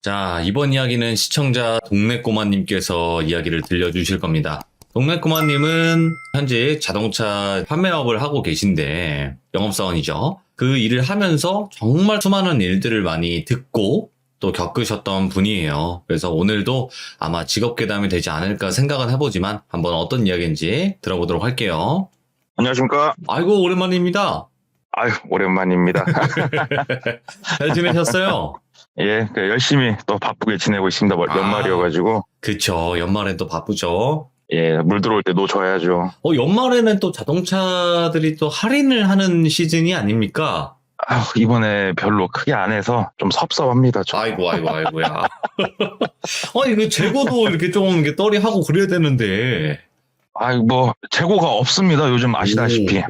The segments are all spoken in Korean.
자, 이번 이야기는 시청자 동네꼬마님께서 이야기를 들려주실 겁니다. 동네꼬마님은 현재 자동차 판매업을 하고 계신데, 영업사원이죠. 그 일을 하면서 정말 수많은 일들을 많이 듣고 또 겪으셨던 분이에요. 그래서 오늘도 아마 직업괴담이 되지 않을까 생각은 해보지만 한번 어떤 이야기인지 들어보도록 할게요. 안녕하십니까? 아이고, 오랜만입니다. 아유, 오랜만입니다. 잘 지내셨어요? 예, 열심히 또 바쁘게 지내고 있습니다. 연말이어가지고. 그쵸. 연말엔 또 바쁘죠. 예, 물 들어올 때 놓줘야죠. 연말에는 또 자동차들이 또 할인을 하는 시즌이 아닙니까? 아유, 이번에 별로 크게 안 해서 좀 섭섭합니다. 좀. 아이고야. 이거 재고도 이렇게 좀 이렇게 떨이하고 그래야 되는데. 아유, 재고가 없습니다. 요즘 아시다시피. 오.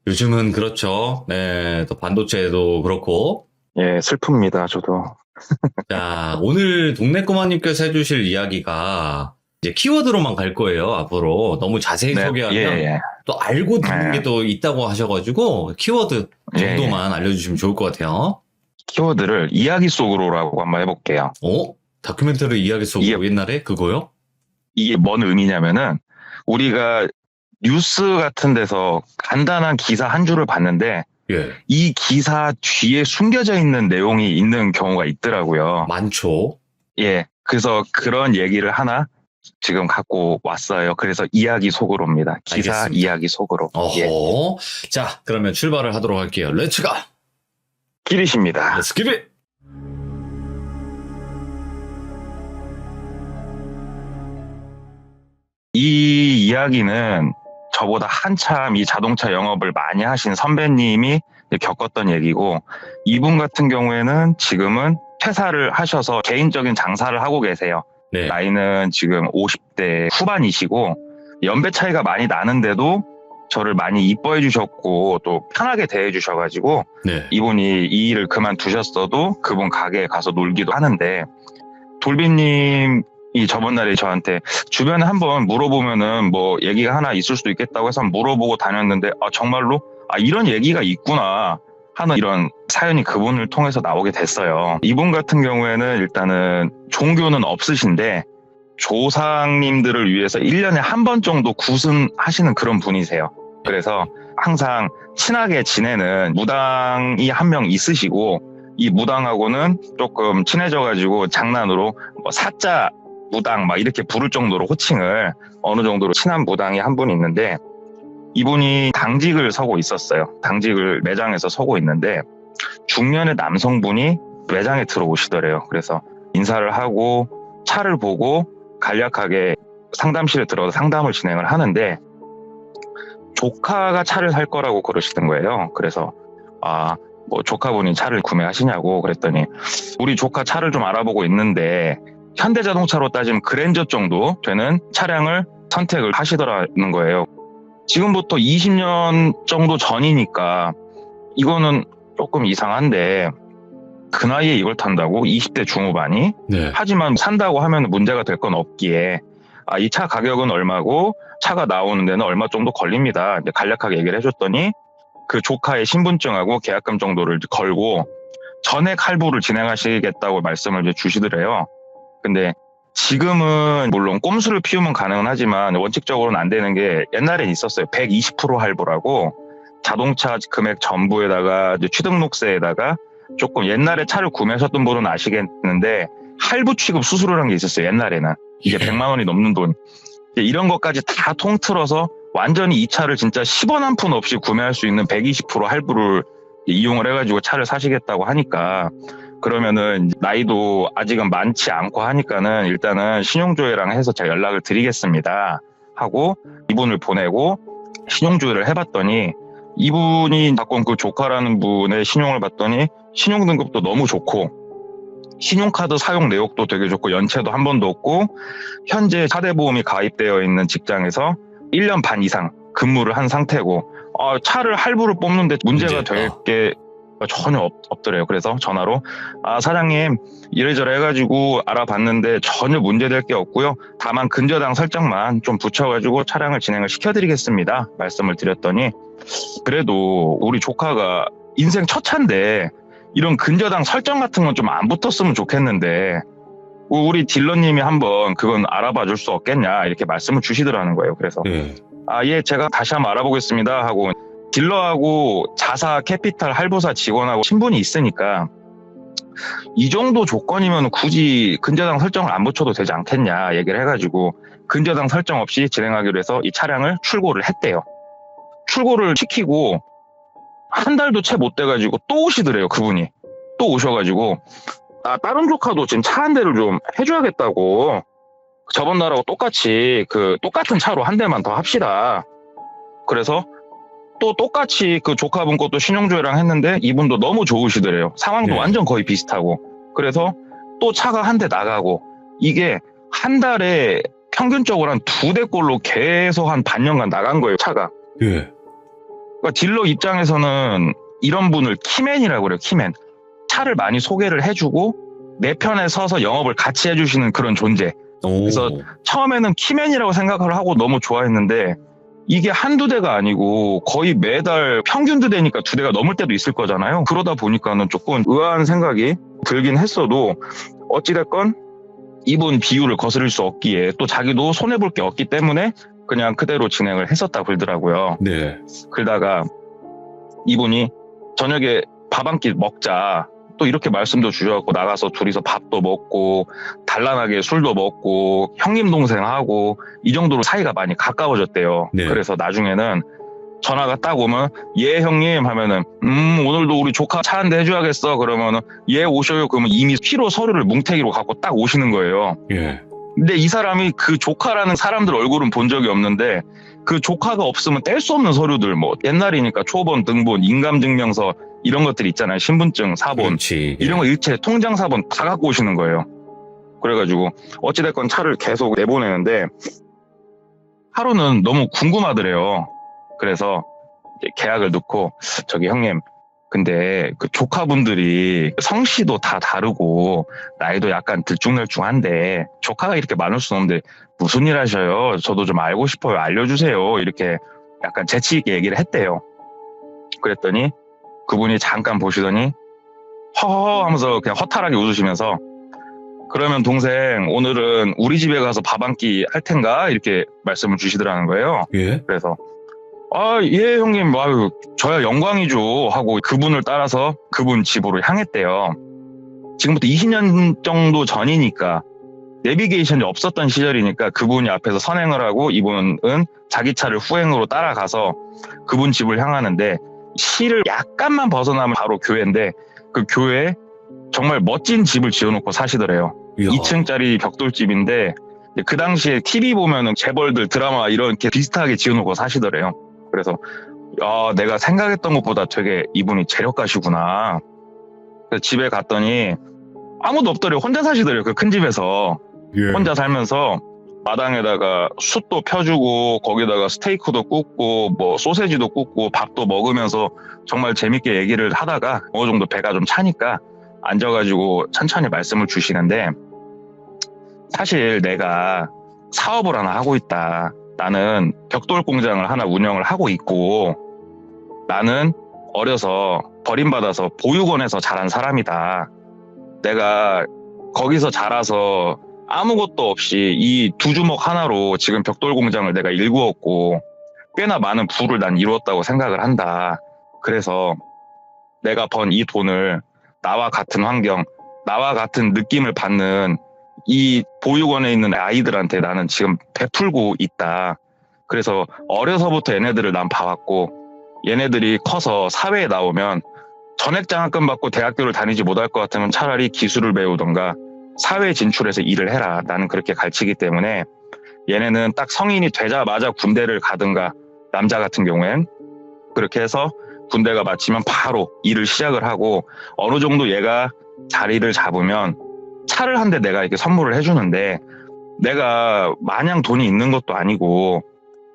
요즘은 그렇죠. 네, 또 반도체도 그렇고. 예, 슬픕니다. 저도. 자, 오늘 동네꼬마님께서 해주실 이야기가 이제 키워드로만 갈 거예요, 앞으로. 너무 자세히 네, 소개하면 예. 또 알고 듣는 네. 게 또 있다고 하셔가지고 키워드 정도만 알려주시면 좋을 것 같아요. 키워드를 이야기 속으로라고 한번 해볼게요. 다큐멘터리 이야기 속으로 옛날에 그거요? 이게 뭔 의미냐면은 우리가 뉴스 같은 데서 간단한 기사 한 줄을 봤는데 예. 이 기사 뒤에 숨겨져 있는 내용이 있는 경우가 있더라고요. 많죠. 예. 그래서 그런 얘기를 하나 지금 갖고 왔어요. 그래서 이야기 속으로입니다. 기사 알겠습니다. 이야기 속으로. 어허. 예. 자, 그러면 출발을 하도록 할게요. 렛츠가! 길이십니다. Let's give it! 이 이야기는 저보다 한참 이 자동차 영업을 많이 하신 선배님이 겪었던 얘기고, 이분 같은 경우에는 지금은 퇴사를 하셔서 개인적인 장사를 하고 계세요. 네. 나이는 지금 50대 후반이시고 연배 차이가 많이 나는데도 저를 많이 이뻐해 주셨고 또 편하게 대해 주셔가지고 네. 이분이 이 일을 그만두셨어도 그분 가게에 가서 놀기도 하는데, 돌비님이 저번 날에 저한테 주변에 한번 물어보면은 뭐 얘기가 하나 있을 수도 있겠다고 해서 물어보고 다녔는데 정말로 이런 얘기가 있구나 하는 이런 사연이 그분을 통해서 나오게 됐어요. 이분 같은 경우에는 일단은 종교는 없으신데 조상님들을 위해서 1년에 한 번 정도 구순하시는 그런 분이세요. 그래서 항상 친하게 지내는 무당이 한 명 있으시고, 이 무당하고는 조금 친해져가지고 장난으로 사자 무당 막 이렇게 부를 정도로 호칭을 어느 정도로 친한 무당이 한 분 있는데, 이분이 당직을 서고 있었어요. 당직을 매장에서 서고 있는데 중년의 남성분이 매장에 들어오시더래요. 그래서 인사를 하고 차를 보고 간략하게 상담실에 들어가서 상담을 진행을 하는데, 조카가 차를 살 거라고 그러시는 거예요. 그래서 조카분이 차를 구매하시냐고 그랬더니 우리 조카 차를 좀 알아보고 있는데 현대자동차로 따지면 그랜저 정도 되는 차량을 선택을 하시더라는 거예요. 지금부터 20년 정도 전이니까 이거는 조금 이상한데, 그 나이에 이걸 탄다고? 20대 중후반이? 네. 하지만 산다고 하면 문제가 될 건 없기에 이 차 가격은 얼마고 차가 나오는 데는 얼마 정도 걸립니다. 이제 간략하게 얘기를 해줬더니 그 조카의 신분증하고 계약금 정도를 걸고 전액 할부를 진행하시겠다고 말씀을 이제 주시더래요. 근데 지금은 물론 꼼수를 피우면 가능은 하지만 원칙적으로는 안 되는 게 옛날엔 있었어요. 120% 할부라고 자동차 금액 전부에다가 이제 취등록세에다가 조금 옛날에 차를 구매하셨던 분은 아시겠는데 할부 취급 수수료라는 게 있었어요. 옛날에는 이게 100만 원이 넘는 돈, 이런 것까지 다 통틀어서 완전히 이 차를 진짜 10원 한 푼 없이 구매할 수 있는 120% 할부를 이용을 해가지고 차를 사시겠다고 하니까, 그러면은 나이도 아직은 많지 않고 하니까는 일단은 신용조회랑 해서 제가 연락을 드리겠습니다 하고 이분을 보내고 신용조회를 해봤더니, 이분이 갖고 온 그 조카라는 분의 신용을 봤더니 신용등급도 너무 좋고 신용카드 사용 내역도 되게 좋고 연체도 한 번도 없고 현재 차대보험이 가입되어 있는 직장에서 1년 반 이상 근무를 한 상태고 차를 할부로 뽑는데 문제가 될 게 전혀 없더래요. 그래서 전화로 사장님 이래저래 해가지고 알아봤는데 전혀 문제될 게 없고요. 다만 근저당 설정만 좀 붙여가지고 차량을 진행을 시켜드리겠습니다 말씀을 드렸더니, 그래도 우리 조카가 인생 첫 차인데 이런 근저당 설정 같은 건 좀 안 붙었으면 좋겠는데 우리 딜러님이 한번 그건 알아봐 줄 수 없겠냐 이렇게 말씀을 주시더라는 거예요. 그래서 예. 예, 제가 다시 한번 알아보겠습니다 하고 딜러하고 자사, 캐피탈, 할부사 직원하고 신분이 있으니까 이 정도 조건이면 굳이 근저당 설정을 안 붙여도 되지 않겠냐 얘기를 해가지고 근저당 설정 없이 진행하기로 해서 이 차량을 출고를 했대요. 출고를 시키고 한 달도 채 못 돼가지고 또 오시더래요. 그분이 또 오셔가지고 다른 조카도 지금 차 한 대를 좀 해줘야겠다고 저번 날하고 똑같이 똑같은 차로 한 대만 더 합시다. 그래서 또 똑같이 그 조카분 것도 신용조회랑 했는데 이분도 너무 좋으시더래요. 상황도 네. 완전 거의 비슷하고. 그래서 또 차가 한 대 나가고 이게 한 달에 평균적으로 한 2대꼴로 계속 한 반년간 나간 거예요, 차가. 예. 그러니까 딜러 입장에서는 이런 분을 키맨이라고 그래요, 키맨. 차를 많이 소개를 해주고 내 편에 서서 영업을 같이 해주시는 그런 존재. 오. 그래서 처음에는 키맨이라고 생각을 하고 너무 좋아했는데 이게 한두 대가 아니고 거의 매달 평균 2대니까 2대가 넘을 때도 있을 거잖아요. 그러다 보니까는 조금 의아한 생각이 들긴 했어도 어찌됐건 이분 비율을 거스를 수 없기에 또 자기도 손해볼 게 없기 때문에 그냥 그대로 진행을 했었다 그러더라고요. 네. 그러다가 이분이 저녁에 밥 한 끼 먹자 또 이렇게 말씀도 주셔갖고 나가서 둘이서 밥도 먹고 단란하게 술도 먹고 형님 동생하고 이 정도로 사이가 많이 가까워졌대요. 네. 그래서 나중에는 전화가 딱 오면 예 형님 하면은 오늘도 우리 조카 차 한 대 해줘야겠어 그러면은 예 오셔요 그러면 이미 필요 서류를 뭉태기로 갖고 딱 오시는 거예요. 예. 근데 이 사람이 그 조카라는 사람들 얼굴은 본 적이 없는데 그 조카가 없으면 뗄 수 없는 서류들 뭐 옛날이니까 초본, 등본, 인감증명서 이런 것들 있잖아요. 신분증, 사본 그렇지. 이런 거 일체 통장 사본 다 갖고 오시는 거예요. 그래가지고 어찌됐건 차를 계속 내보내는데 하루는 너무 궁금하더래요. 그래서 이제 계약을 넣고 저기 형님 근데 그 조카분들이 성씨도 다 다르고 나이도 약간 들쭉날쭉한데 조카가 이렇게 많을 수는 없는데 무슨 일 하셔요? 저도 좀 알고 싶어요. 알려주세요. 이렇게 약간 재치 있게 얘기를 했대요. 그랬더니 그분이 잠깐 보시더니 허허 하면서 그냥 허탈하게 웃으시면서 그러면 동생 오늘은 우리 집에 가서 밥 한 끼 할 텐가? 이렇게 말씀을 주시더라는 거예요. 예. 그래서 예 형님 아유 저야 영광이죠 하고 그분을 따라서 그분 집으로 향했대요. 지금부터 20년 정도 전이니까 내비게이션이 없었던 시절이니까 그분이 앞에서 선행을 하고 이분은 자기 차를 후행으로 따라가서 그분 집을 향하는데 시를 약간만 벗어나면 바로 교회인데 그 교회에 정말 멋진 집을 지어놓고 사시더래요. 이야. 2층짜리 벽돌집인데 그 당시에 TV 보면은 재벌들 드라마 이렇게 비슷하게 지어놓고 사시더래요. 그래서 내가 생각했던 것보다 되게 이분이 재력가시구나. 그래서 집에 갔더니 아무도 없더래요. 혼자 사시더래요. 그 큰 집에서. 예. 혼자 살면서 마당에다가 숯도 펴주고 거기다가 스테이크도 굽고 뭐 소세지도 굽고 밥도 먹으면서 정말 재밌게 얘기를 하다가 어느 정도 배가 좀 차니까 앉아가지고 천천히 말씀을 주시는데 사실 내가 사업을 하나 하고 있다. 나는 벽돌 공장을 하나 운영을 하고 있고 나는 어려서 버림받아서 보육원에서 자란 사람이다. 내가 거기서 자라서 아무것도 없이 이 2주먹 하나로 지금 벽돌 공장을 내가 일구었고 꽤나 많은 부를 난 이루었다고 생각을 한다. 그래서 내가 번 이 돈을 나와 같은 환경, 나와 같은 느낌을 받는 이 보육원에 있는 아이들한테 나는 지금 베풀고 있다. 그래서 어려서부터 얘네들을 난 봐왔고 얘네들이 커서 사회에 나오면 전액장학금 받고 대학교를 다니지 못할 것 같으면 차라리 기술을 배우던가 사회에 진출해서 일을 해라. 나는 그렇게 가르치기 때문에 얘네는 딱 성인이 되자마자 군대를 가든가 남자 같은 경우엔 그렇게 해서 군대가 마치면 바로 일을 시작을 하고 어느 정도 얘가 자리를 잡으면 차를 한 대 내가 이렇게 선물을 해주는데 내가 마냥 돈이 있는 것도 아니고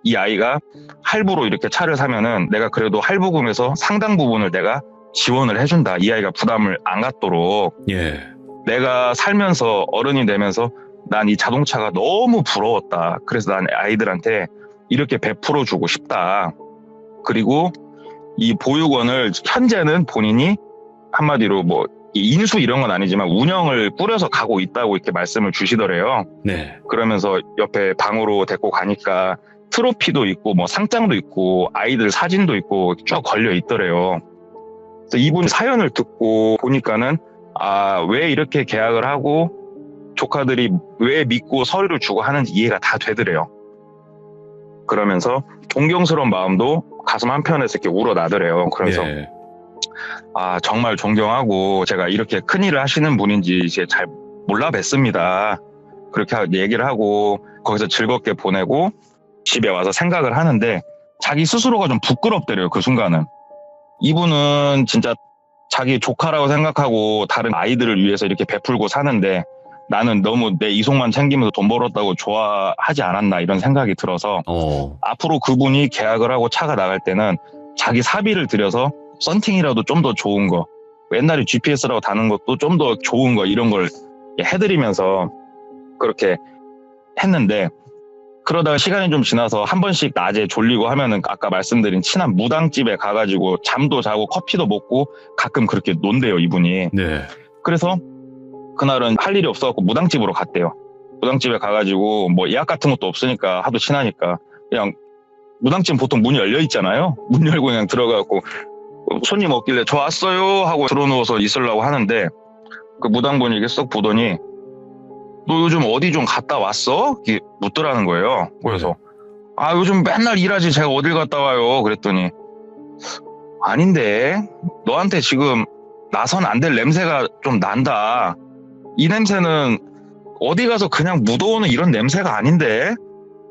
이 아이가 할부로 이렇게 차를 사면은 내가 그래도 할부금에서 상당 부분을 내가 지원을 해준다. 이 아이가 부담을 안 갖도록. 예. 내가 살면서 어른이 되면서 난 이 자동차가 너무 부러웠다. 그래서 난 아이들한테 이렇게 베풀어주고 싶다. 그리고 이 보육원을 현재는 본인이 한마디로 뭐 인수 이런 건 아니지만 운영을 꾸려서 가고 있다고 이렇게 말씀을 주시더래요. 네. 그러면서 옆에 방으로 데리고 가니까 트로피도 있고 뭐 상장도 있고 아이들 사진도 있고 쭉 걸려 있더래요. 그래서 이분 사연을 듣고 보니까는 왜 이렇게 계약을 하고 조카들이 왜 믿고 서류를 주고 하는지 이해가 다 되더래요. 그러면서 존경스러운 마음도 가슴 한편에서 이렇게 우러나더래요. 그래서 네. 정말 존경하고 제가 이렇게 큰일을 하시는 분인지 이제 잘 몰라 뵀습니다. 그렇게 얘기를 하고 거기서 즐겁게 보내고 집에 와서 생각을 하는데 자기 스스로가 좀 부끄럽더래요. 그 순간은. 이분은 진짜 자기 조카라고 생각하고 다른 아이들을 위해서 이렇게 베풀고 사는데 나는 너무 내 이속만 챙기면서 돈 벌었다고 좋아하지 않았나 이런 생각이 들어서 앞으로 그분이 계약을 하고 차가 나갈 때는 자기 사비를 들여서 썬팅이라도 좀 더 좋은 거, 옛날에 GPS라고 다는 것도 좀 더 좋은 거 이런 걸 해드리면서 그렇게 했는데 그러다가 시간이 좀 지나서 한 번씩 낮에 졸리고 하면은 아까 말씀드린 친한 무당집에 가가지고 잠도 자고 커피도 먹고 가끔 그렇게 논대요 이분이. 네. 그래서 그날은 할 일이 없어갖고 무당집으로 갔대요. 무당집에 가가지고 뭐 예약 같은 것도 없으니까 하도 친하니까 그냥 무당집 보통 문이 열려 있잖아요. 문 열고 그냥 들어가갖고 손님 없길래 저 왔어요 하고 들어누워서 있으려고 하는데 그 무당분이 이게 쓱 보더니 너 요즘 어디 좀 갔다 왔어? 이렇게 묻더라는 거예요. 그래서 요즘 맨날 일하지 제가 어딜 갔다 와요 그랬더니 아닌데 너한테 지금 나선 안 될 냄새가 좀 난다. 이 냄새는 어디 가서 그냥 묻어오는 이런 냄새가 아닌데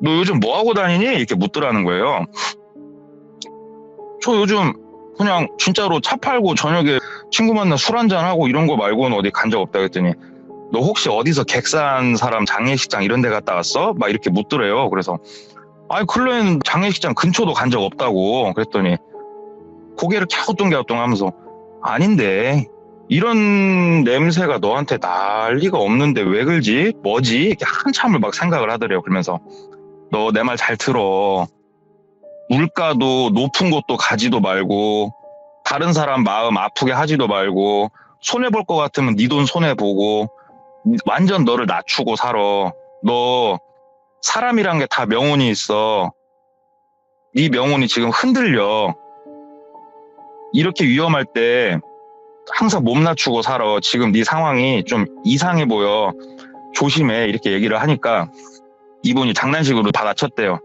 너 요즘 뭐 하고 다니니? 이렇게 묻더라는 거예요. 저 요즘 그냥 진짜로 차 팔고 저녁에 친구 만나 술 한잔하고 이런 거 말고는 어디 간 적 없다 그랬더니 너 혹시 어디서 객사한 사람 장례식장 이런 데 갔다 왔어? 막 이렇게 묻더래요. 그래서 클로엔 장례식장 근처도 간 적 없다고 그랬더니 고개를 갸우뚱갸우뚱 하면서 아닌데 이런 냄새가 너한테 날 리가 없는데 왜 그러지? 뭐지? 이렇게 한참을 막 생각을 하더래요. 그러면서 너 내 말 잘 들어. 물가도 높은 곳도 가지도 말고 다른 사람 마음 아프게 하지도 말고 손해볼 것 같으면 네 돈 손해보고 완전 너를 낮추고 살아. 너 사람이란 게 다 명운이 있어. 네 명운이 지금 흔들려. 이렇게 위험할 때 항상 몸 낮추고 살아. 지금 네 상황이 좀 이상해 보여. 조심해. 이렇게 얘기를 하니까 이분이 장난식으로 받아쳤대요.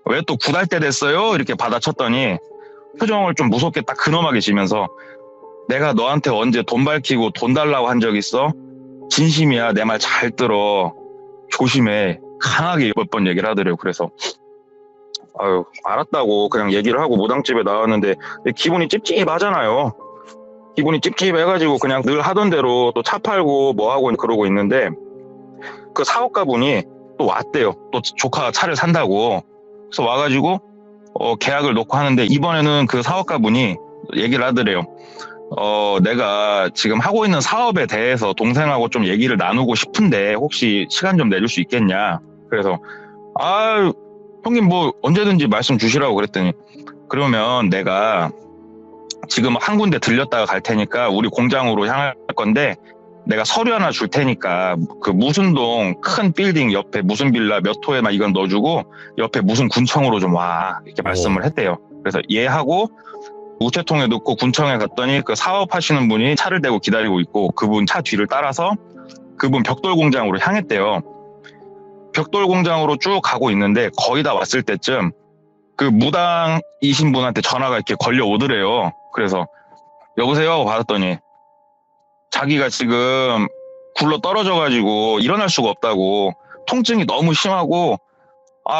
왜 또 굿할 때 됐어요? 이렇게 받아쳤더니 표정을 좀 무섭게 딱 근엄하게 지면서 내가 너한테 언제 돈 밝히고 돈 달라고 한 적 있어? 진심이야. 내 말 잘 들어. 조심해. 강하게 몇 번 얘기를 하더래요. 그래서 알았다고 그냥 얘기를 하고 무당집에 나왔는데 기분이 찝찝하잖아요. 기분이 찝찝해가지고 그냥 늘 하던 대로 또 차 팔고 뭐하고 그러고 있는데 그 사업가분이 또 왔대요. 또 조카가 차를 산다고. 그래서 와가지고 계약을 놓고 하는데 이번에는 그 사업가분이 얘기를 하더래요. 내가 지금 하고 있는 사업에 대해서 동생하고 좀 얘기를 나누고 싶은데 혹시 시간 좀 내줄 수 있겠냐. 그래서 형님 뭐 언제든지 말씀 주시라고 그랬더니 그러면 내가 지금 한 군데 들렸다가 갈 테니까 우리 공장으로 향할 건데 내가 서류 하나 줄 테니까 그 무슨 동 큰 빌딩 옆에 무슨 빌라 몇 호에만 이건 넣어주고 옆에 무슨 군청으로 좀 와 이렇게 말씀을 했대요. 그래서 얘하고 우체통에 넣고 군청에 갔더니 그 사업하시는 분이 차를 대고 기다리고 있고 그분 차 뒤를 따라서 그분 벽돌 공장으로 향했대요. 벽돌 공장으로 쭉 가고 있는데 거의 다 왔을 때쯤 그 무당이신 분한테 전화가 이렇게 걸려오더래요. 그래서 여보세요 받았더니 자기가 지금 굴러 떨어져가지고 일어날 수가 없다고 통증이 너무 심하고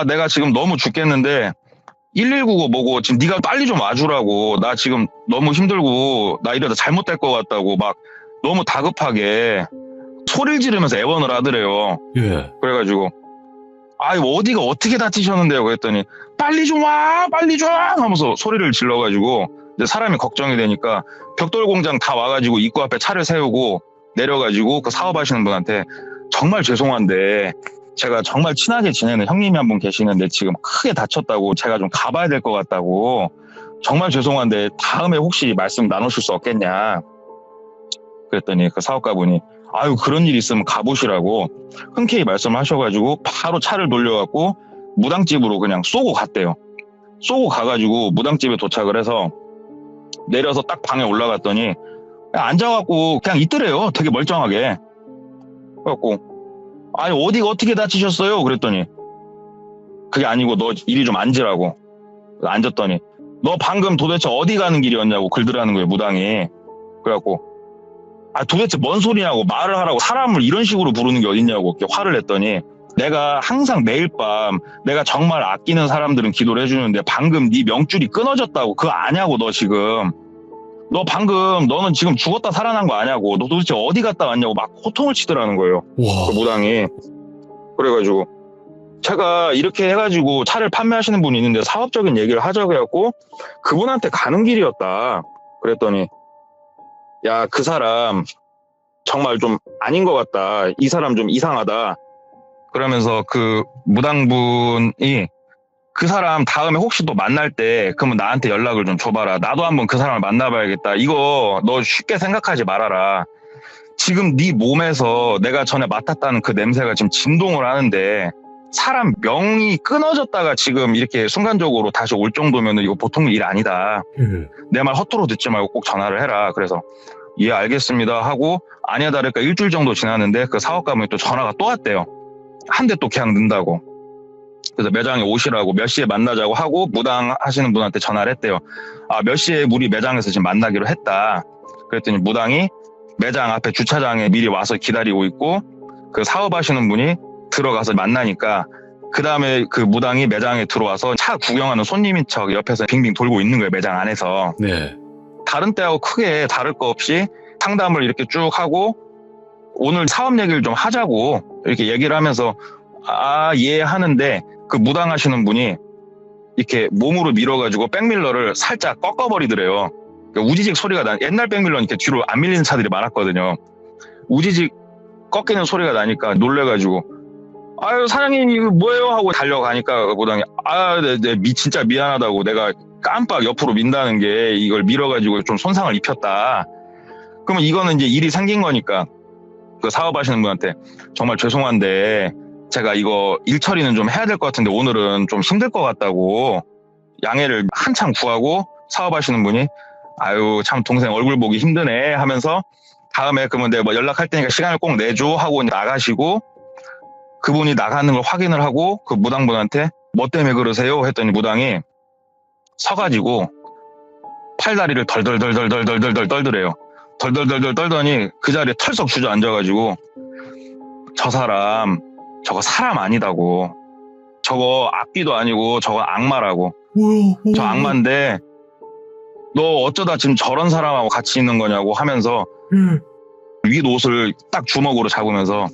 내가 지금 너무 죽겠는데 119고 뭐고 지금 네가 빨리 좀 와주라고 나 지금 너무 힘들고 나 이러다 잘못될 것 같다고 막 너무 다급하게 소리를 지르면서 애원을 하더래요. 예. 그래가지고 어디가 어떻게 다치셨는데요? 그랬더니 빨리 좀 와 빨리 좀 하면서 소리를 질러가지고 이제 사람이 걱정이 되니까 벽돌 공장 다 와가지고 입구 앞에 차를 세우고 내려가지고 그 사업하시는 분한테 정말 죄송한데 제가 정말 친하게 지내는 형님이 한 분 계시는데 지금 크게 다쳤다고 제가 좀 가봐야 될 것 같다고 정말 죄송한데 다음에 혹시 말씀 나누실 수 없겠냐 그랬더니 그 사업가분이 아유 그런 일 있으면 가보시라고 흔쾌히 말씀하셔가지고 바로 차를 돌려갖고 무당집으로 그냥 쏘고 갔대요. 쏘고 가가지고 무당집에 도착을 해서 내려서 딱 방에 올라갔더니 그냥 앉아갖고 그냥 있더래요. 되게 멀쩡하게. 그래갖고 아니 어디가 어떻게 다치셨어요? 그랬더니 그게 아니고 너 이리 좀 앉으라고. 앉았더니 너 방금 도대체 어디 가는 길이었냐고 글들하는 거예요, 무당이. 그래갖고 아 도대체 뭔 소리냐고 말을 하라고 사람을 이런 식으로 부르는 게 어딨냐고 이렇게 화를 냈더니 내가 항상 매일 밤 내가 정말 아끼는 사람들은 기도를 해주는데 방금 네 명줄이 끊어졌다고. 그거 아냐고. 너 지금 너 방금 너는 지금 죽었다 살아난 거 아냐고. 너 도대체 어디 갔다 왔냐고 막 호통을 치더라는 거예요. 그 무당이. 그래가지고 제가 이렇게 해가지고 차를 판매하시는 분이 있는데 사업적인 얘기를 하자고 해갖고 그분한테 가는 길이었다. 그랬더니 야, 그 사람 정말 좀 아닌 것 같다. 이 사람 좀 이상하다. 그러면서 그 무당분이 그 사람 다음에 혹시 또 만날 때 그러면 나한테 연락을 좀 줘봐라. 나도 한번 그 사람을 만나봐야겠다. 이거 너 쉽게 생각하지 말아라. 지금 네 몸에서 내가 전에 맡았다는 그 냄새가 지금 진동을 하는데 사람 명이 끊어졌다가 지금 이렇게 순간적으로 다시 올 정도면 이거 보통 일 아니다. 내 말 헛도로 듣지 말고 꼭 전화를 해라. 그래서 예 알겠습니다 하고 아니야 다를까 일주일 정도 지났는데 그 사업가분이 또 전화가 또 왔대요. 한 대 또 그냥 넣는다고. 그래서 매장에 오시라고 몇 시에 만나자고 하고 무당 하시는 분한테 전화를 했대요. 아, 몇 시에 우리 매장에서 지금 만나기로 했다. 그랬더니 무당이 매장 앞에 주차장에 미리 와서 기다리고 있고 그 사업하시는 분이 들어가서 만나니까 그 다음에 그 무당이 매장에 들어와서 차 구경하는 손님인 척 옆에서 빙빙 돌고 있는 거예요. 매장 안에서. 네. 다른 때하고 크게 다를 거 없이 상담을 이렇게 쭉 하고 오늘 사업 얘기를 좀 하자고 이렇게 얘기를 하면서 아, 예 하는데 그 무당하시는 분이 이렇게 몸으로 밀어가지고 백밀러를 살짝 꺾어버리더래요. 그러니까 우지직 소리가 나. 옛날 백밀러는 이렇게 뒤로 안 밀리는 차들이 많았거든요. 우지직 꺾이는 소리가 나니까 놀래가지고 아유 사장님 이거 뭐예요 하고 달려가니까 그 무당이 아, 네, 진짜 미안하다고 내가 깜빡 옆으로 민다는 게 이걸 밀어가지고 좀 손상을 입혔다. 그러면 이거는 이제 일이 생긴 거니까 그 사업하시는 분한테 정말 죄송한데 제가 이거 일 처리는 좀 해야 될 것 같은데 오늘은 좀 힘들 것 같다고 양해를 한참 구하고 사업하시는 분이 아유 참 동생 얼굴 보기 힘드네 하면서 다음에 그러면 내가 뭐 연락할 테니까 시간을 꼭 내줘 하고 나가시고 그분이 나가는 걸 확인을 하고 그 무당분한테 뭐 때문에 그러세요 했더니 무당이 서가지고 팔다리를 덜덜덜덜덜덜덜 떨더래요. 덜덜덜덜 떨더니 그 자리에 털썩 주저앉아가지고 저 사람 저거 사람 아니다고. 저거 악귀도 아니고 저거 악마라고. 저 악마인데 너 어쩌다 지금 저런 사람하고 같이 있는 거냐고 하면서 윗옷을 딱 주먹으로 잡으면서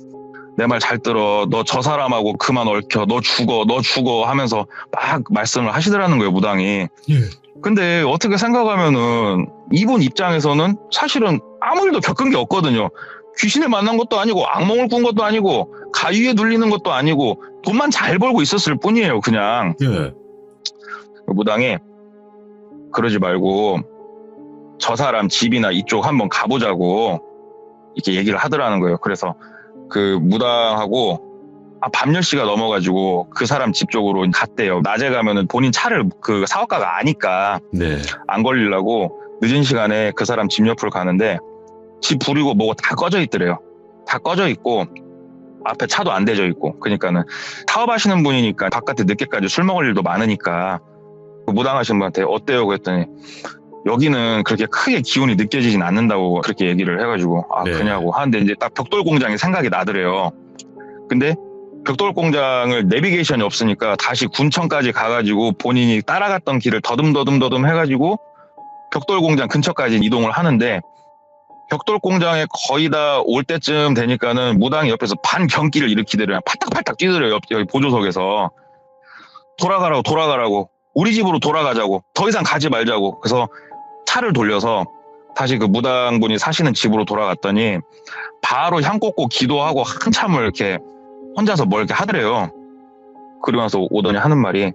내 말 잘 들어. 너 저 사람하고 그만 얽혀. 너 죽어 하면서 막 말씀을 하시더라는 거예요, 무당이. 예. 근데 어떻게 생각하면은 이분 입장에서는 사실은 아무 일도 겪은 게 없거든요. 귀신을 만난 것도 아니고 악몽을 꾼 것도 아니고 가위에 눌리는 것도 아니고 돈만 잘 벌고 있었을 뿐이에요, 그냥. 예. 무당이 그러지 말고 저 사람 집이나 이쪽 한번 가보자고 이렇게 얘기를 하더라는 거예요. 그래서 그 무당하고 밤 10시가 넘어가지고 그 사람 집 쪽으로 갔대요. 낮에 가면은 본인 차를 그 사업가가 아니까 네. 안 걸리려고 늦은 시간에 그 사람 집 옆으로 가는데 집 불이고 뭐고 다 꺼져 있더래요. 다 꺼져 있고 앞에 차도 안 대져 있고. 그러니까는 사업하시는 분이니까 바깥에 늦게까지 술 먹을 일도 많으니까 그 무당하신 분한테 어때요? 그랬더니 여기는 그렇게 크게 기운이 느껴지진 않는다고 그렇게 얘기를 해가지고 아 네. 그냐고 하는데 이제 딱 벽돌 공장이 생각이 나더래요. 근데 벽돌 공장을 내비게이션이 없으니까 다시 군청까지 가가지고 본인이 따라갔던 길을 더듬 해가지고 벽돌 공장 근처까지 이동을 하는데 벽돌 공장에 거의 다 올 때쯤 되니까는 무당이 옆에서 반경기를 일으키더래요. 팔딱팔딱 뛰더래요. 여기 보조석에서 돌아가라고 우리 집으로 돌아가자고 더 이상 가지 말자고. 그래서 차를 돌려서 다시 그 무당분이 사시는 집으로 돌아갔더니 바로 향 꽂고 기도하고 한참을 이렇게 혼자서 뭘 이렇게 하더래요. 그러면서 오더니 하는 말이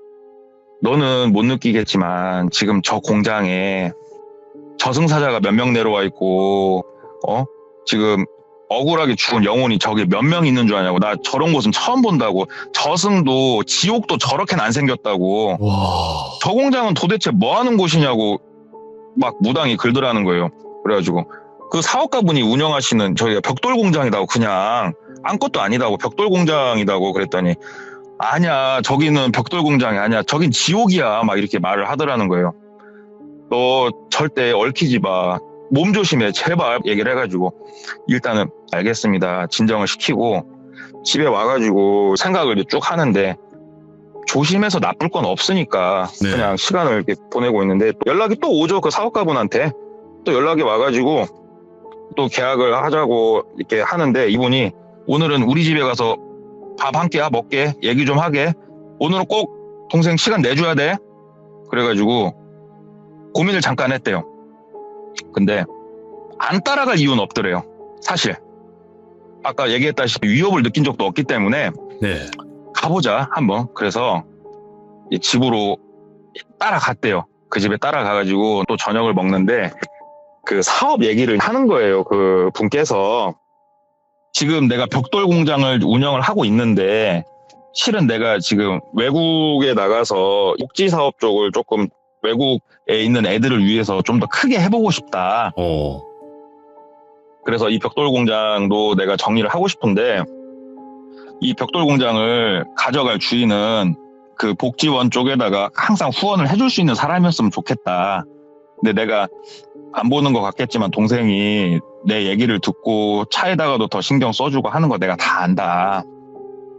너는 못 느끼겠지만 지금 저 공장에 저승사자가 몇 명 내려와 있고 지금 억울하게 죽은 영혼이 저기 몇 명 있는 줄 아냐고. 나 저런 곳은 처음 본다고. 저승도 지옥도 저렇게는 안 생겼다고. 와. 저 공장은 도대체 뭐 하는 곳이냐고 막 무당이 글더라는 거예요. 그래가지고 그 사업가분이 운영하시는 저희가 벽돌 공장이라고, 그냥 아무것도 아니다고, 벽돌 공장이라고 그랬더니 아니야, 저기는 벽돌 공장이 아니야, 저긴 지옥이야, 막 이렇게 말을 하더라는 거예요. 너 절대 얽히지 마, 몸 조심해, 제발, 얘기를 해가지고 일단은 알겠습니다, 진정을 시키고 집에 와가지고 생각을 이제 쭉 하는데 조심해서 나쁠 건 없으니까 네. 그냥 시간을 이렇게 보내고 있는데 연락이 또 오죠. 그 사업가분한테 또 연락이 와가지고 또 계약을 하자고 이렇게 하는데, 이분이 오늘은 우리 집에 가서 밥 한 끼 먹게, 얘기 좀 하게, 오늘은 꼭 동생 시간 내줘야 돼, 그래가지고 고민을 잠깐 했대요. 근데 안 따라갈 이유는 없더래요. 사실 아까 얘기했다시피 위협을 느낀 적도 없기 때문에 네. 가보자 한번. 그래서 집으로 따라갔대요. 그 집에 따라가가지고 또 저녁을 먹는데 그 사업 얘기를 하는 거예요. 그 분께서 지금 내가 벽돌 공장을 운영을 하고 있는데 실은 내가 지금 외국에 나가서 복지 사업 쪽을 조금 외국에 있는 애들을 위해서 좀 더 크게 해보고 싶다. 그래서 이 벽돌 공장도 내가 정리를 하고 싶은데 이 벽돌 공장을 가져갈 주인은 그 복지원 쪽에다가 항상 후원을 해줄 수 있는 사람이었으면 좋겠다. 근데 내가 안 보는 것 같겠지만 동생이 내 얘기를 듣고 차에다가도 더 신경 써주고 하는 거 내가 다 안다.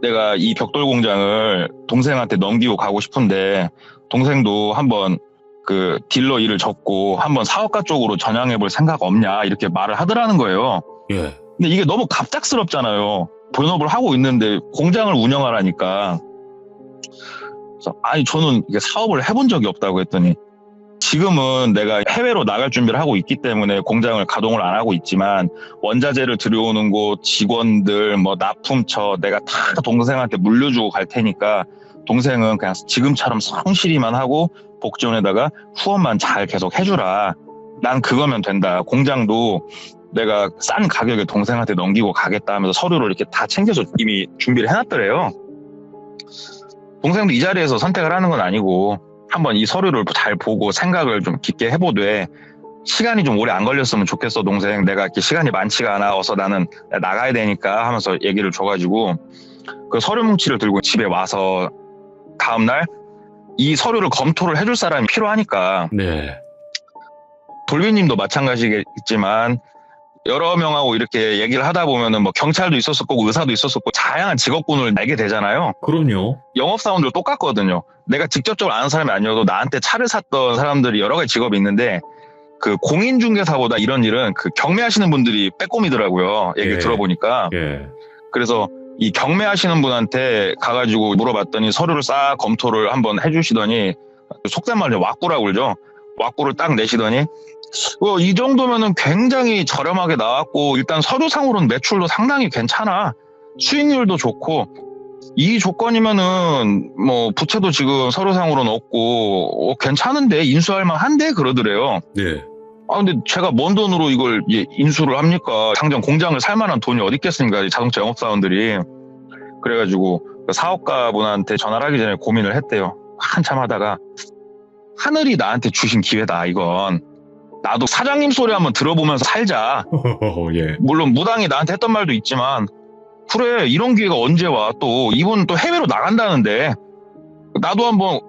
내가 이 벽돌 공장을 동생한테 넘기고 가고 싶은데 동생도 한번 그 딜러 일을 접고 한번 사업가 쪽으로 전향해 볼 생각 없냐, 이렇게 말을 하더라는 거예요. 예. 근데 이게 너무 갑작스럽잖아요. 본업을 하고 있는데 공장을 운영하라니까. 그래서 아니 저는 이게 사업을 해본 적이 없다고 했더니 지금은 내가 해외로 나갈 준비를 하고 있기 때문에 공장을 가동을 안 하고 있지만 원자재를 들여오는 곳, 직원들, 뭐 납품처 내가 다 동생한테 물려주고 갈 테니까 동생은 그냥 지금처럼 성실히만 하고 복지원에다가 후원만 잘 계속 해주라. 난 그거면 된다. 공장도 내가 싼 가격에 동생한테 넘기고 가겠다 하면서 서류를 이렇게 다 챙겨서 이미 준비를 해놨더래요. 동생도 이 자리에서 선택을 하는 건 아니고 한번 이 서류를 잘 보고 생각을 좀 깊게 해보되 시간이 좀 오래 안 걸렸으면 좋겠어 동생, 내가 이렇게 시간이 많지가 않아, 어서 나는 나가야 되니까 하면서 얘기를 줘가지고 그 서류 뭉치를 들고 집에 와서 다음날 이 서류를 검토를 해줄 사람이 필요하니까 네. 돌비님도 마찬가지겠지만 여러 명하고 이렇게 얘기를 하다 보면은 뭐 경찰도 있었을 거고 의사도 있었을 거고 다양한 직업군을 알게 되잖아요. 그럼요. 영업사원들 똑같거든요. 내가 직접적으로 아는 사람이 아니어도 나한테 차를 샀던 사람들이 여러 가지 직업이 있는데 그 공인중개사보다 이런 일은 그 경매하시는 분들이 빼꼼이더라고요. 얘기 예. 들어보니까. 예. 그래서 이 경매하시는 분한테 가가지고 물어봤더니 서류를 싹 검토를 한번 해주시더니 속된 말로 왁구라고 그러죠. 왁구를 딱 내시더니 이 정도면은 굉장히 저렴하게 나왔고 일단 서류상으로는 매출도 상당히 괜찮아. 수익률도 좋고 이 조건이면은 뭐 부채도 지금 서류상으로는 없고 괜찮은데 인수할 만한데 그러더래요. 네. 근데 제가 뭔 돈으로 이걸 인수를 합니까? 당장 공장을 살 만한 돈이 어디 있겠습니까? 자동차 영업사원들이. 그래가지고 사업가분한테 전화를 하기 전에 고민을 했대요. 한참 하다가 하늘이 나한테 주신 기회다 이건. 나도 사장님 소리 한번 들어보면서 살자. 예. 물론 무당이 나한테 했던 말도 있지만 그래 이런 기회가 언제 와. 또 이분 또 해외로 나간다는데 나도 한번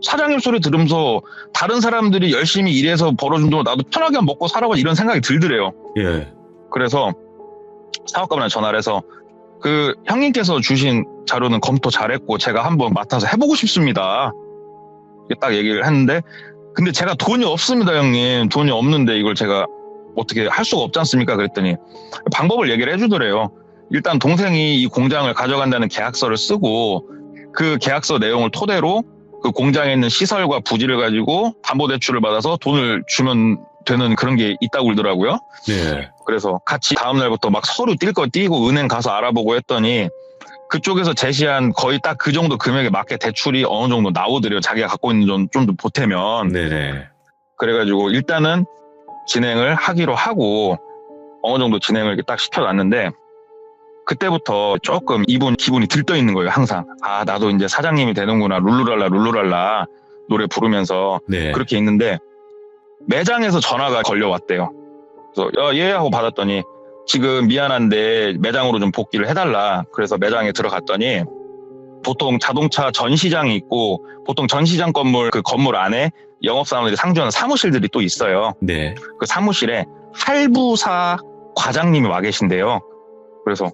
사장님 소리 들으면서 다른 사람들이 열심히 일해서 벌어준 돈 나도 편하게 한번 먹고 살아봐 이런 생각이 들더래요. 예. 그래서 사업가분한테 전화를 해서 그 형님께서 주신 자료는 검토 잘했고 제가 한번 맡아서 해보고 싶습니다. 이렇게 딱 얘기를 했는데 근데 제가 돈이 없습니다 형님. 돈이 없는데 이걸 제가 어떻게 할 수가 없지 않습니까? 그랬더니 방법을 얘기를 해주더래요. 일단 동생이 이 공장을 가져간다는 계약서를 쓰고 그 계약서 내용을 토대로 그 공장에 있는 시설과 부지를 가지고 담보대출을 받아서 돈을 주면 되는 그런 게 있다고 그러더라고요. 네. 그래서 같이 다음날부터 막 서류 뛸 거 띄고 은행 가서 알아보고 했더니 그쪽에서 제시한 거의 딱 그 정도 금액에 맞게 대출이 어느 정도 나오더래요. 자기가 갖고 있는 돈 좀 더 보태면. 네네. 그래가지고 일단은 진행을 하기로 하고 어느 정도 진행을 이렇게 딱 시켜놨는데 그때부터 조금 이분 기분이 들떠 있는 거예요. 항상 아 나도 이제 사장님이 되는구나 룰루랄라 룰루랄라 노래 부르면서 네. 그렇게 있는데 매장에서 전화가 걸려왔대요. 그래서 예 하고 받았더니 지금 미안한데 매장으로 좀 복귀를 해달라. 그래서 매장에 들어갔더니 보통 자동차 전시장이 있고 보통 전시장 건물 그 건물 안에 영업사원들이 상주하는 사무실들이 또 있어요. 네. 그 사무실에 할부사 과장님이 와 계신데요. 그래서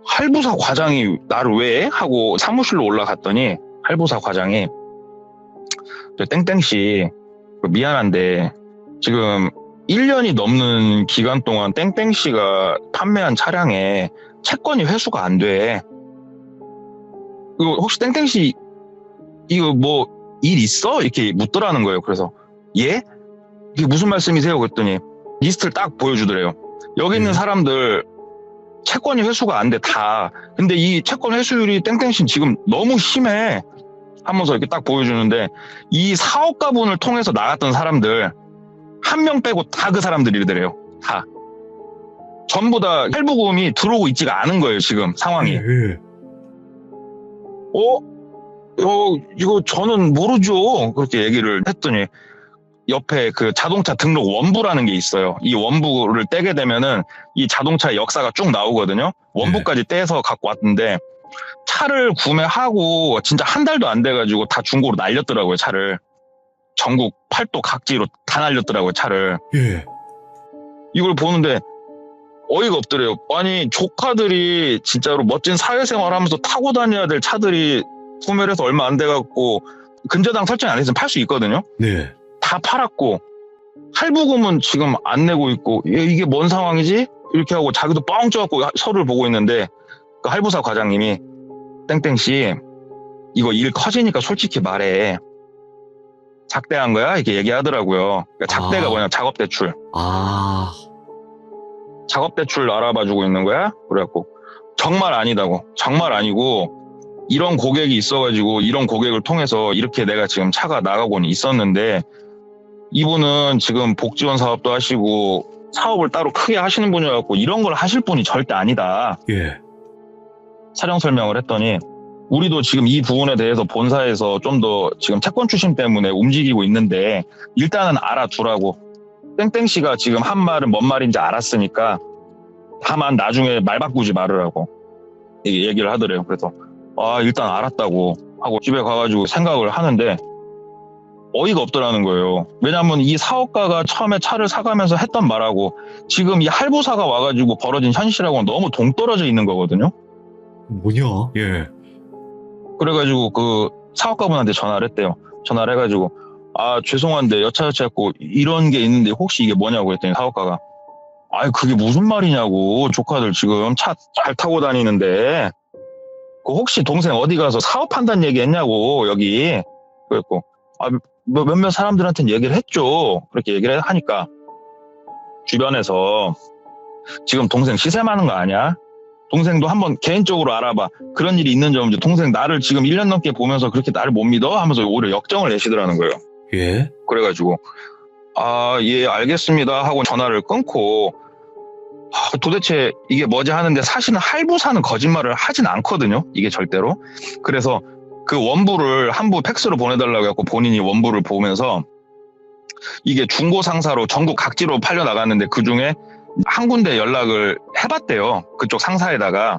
할부사 과장이 나를 왜? 하고 사무실로 올라갔더니 할부사 과장이 저 땡땡씨 미안한데 지금 1년이 넘는 기간 동안 땡땡씨가 판매한 차량에 채권이 회수가 안 돼. 이거 혹시 땡땡씨 이거 뭐 일 있어? 이렇게 묻더라는 거예요. 그래서 예? 이게 무슨 말씀이세요? 그랬더니 리스트를 딱 보여주더래요. 여기 있는 사람들 채권이 회수가 안 돼 다. 근데 이 채권 회수율이 땡땡씨 지금 너무 심해. 하면서 이렇게 딱 보여주는데 이 사업가분을 통해서 나갔던 사람들 한 명 빼고 다 그 사람들이래요. 다. 전부 다 할부금이 들어오고 있지가 않은 거예요. 지금 상황이. 이거 저는 모르죠. 그렇게 얘기를 했더니 옆에 그 자동차 등록 원부라는 게 있어요. 이 원부를 떼게 되면은 이 자동차의 역사가 쭉 나오거든요. 원부까지 떼서 갖고 왔는데 차를 구매하고 진짜 한 달도 안 돼가지고 다 중고로 날렸더라고요. 차를. 전국 팔도 각지로 다 날렸더라고요. 차를. 예. 이걸 보는데 어이가 없더래요. 아니 조카들이 진짜로 멋진 사회생활 하면서 타고 다녀야 될 차들이 구매를 해서 얼마 안 돼갖고 근저당 설정 안 했으면 팔 수 있거든요. 네. 다 팔았고 할부금은 지금 안 내고 있고 이게 뭔 상황이지? 이렇게 하고 자기도 뻥 쪄갖고 서류를 보고 있는데 그 할부사 과장님이 땡땡씨 이거 일 커지니까 솔직히 말해. 작대한 거야? 이렇게 얘기하더라고요. 그러니까 작대가 뭐냐 작업대출. 작업대출 알아봐주고 있는 거야? 그래갖고 정말 아니다고. 정말 아니고 이런 고객이 있어가지고 이런 고객을 통해서 이렇게 내가 지금 차가 나가고는 있었는데 이분은 지금 복지원 사업도 하시고 사업을 따로 크게 하시는 분이어갖고 이런 걸 하실 분이 절대 아니다. 예. 사령 설명을 했더니 우리도 지금 이 부분에 대해서 본사에서 좀 더 지금 채권 추심 때문에 움직이고 있는데 일단은 알아두라고. 땡땡씨가 지금 한 말은 뭔 말인지 알았으니까 다만 나중에 말 바꾸지 말으라고 얘기를 하더래요. 그래서 일단 알았다고 하고 집에 가가지고 생각을 하는데 어이가 없더라는 거예요. 왜냐하면 이 사업가가 처음에 차를 사가면서 했던 말하고 지금 이 할부사가 와가지고 벌어진 현실하고는 너무 동떨어져 있는 거거든요. 뭐냐? 예. 그래가지고 그 사업가분한테 전화를 했대요. 전화를 해가지고 죄송한데 여차여차했고 이런 게 있는데 혹시 이게 뭐냐고 했더니 사업가가 그게 무슨 말이냐고. 조카들 지금 차 잘 타고 다니는데 그 혹시 동생 어디 가서 사업한다는 얘기 했냐고 여기. 그랬고 몇몇 사람들한테는 얘기를 했죠. 그렇게 얘기를 하니까 주변에서 지금 동생 시세 많은 거 아니야? 동생도 한번 개인적으로 알아봐. 그런 일이 있는지 없는지. 동생 나를 지금 1년 넘게 보면서 그렇게 나를 못 믿어? 하면서 오히려 역정을 내시더라는 거예요. 예. 그래가지고 예 알겠습니다 하고 전화를 끊고 도대체 이게 뭐지 하는데 사실은 할부사는 거짓말을 하진 않거든요. 이게 절대로. 그래서 그 원부를 한부 팩스로 보내달라고 해서 본인이 원부를 보면서 이게 중고 상사로 전국 각지로 팔려 나갔는데 그중에 한 군데 연락을 해봤대요. 그쪽 상사에다가.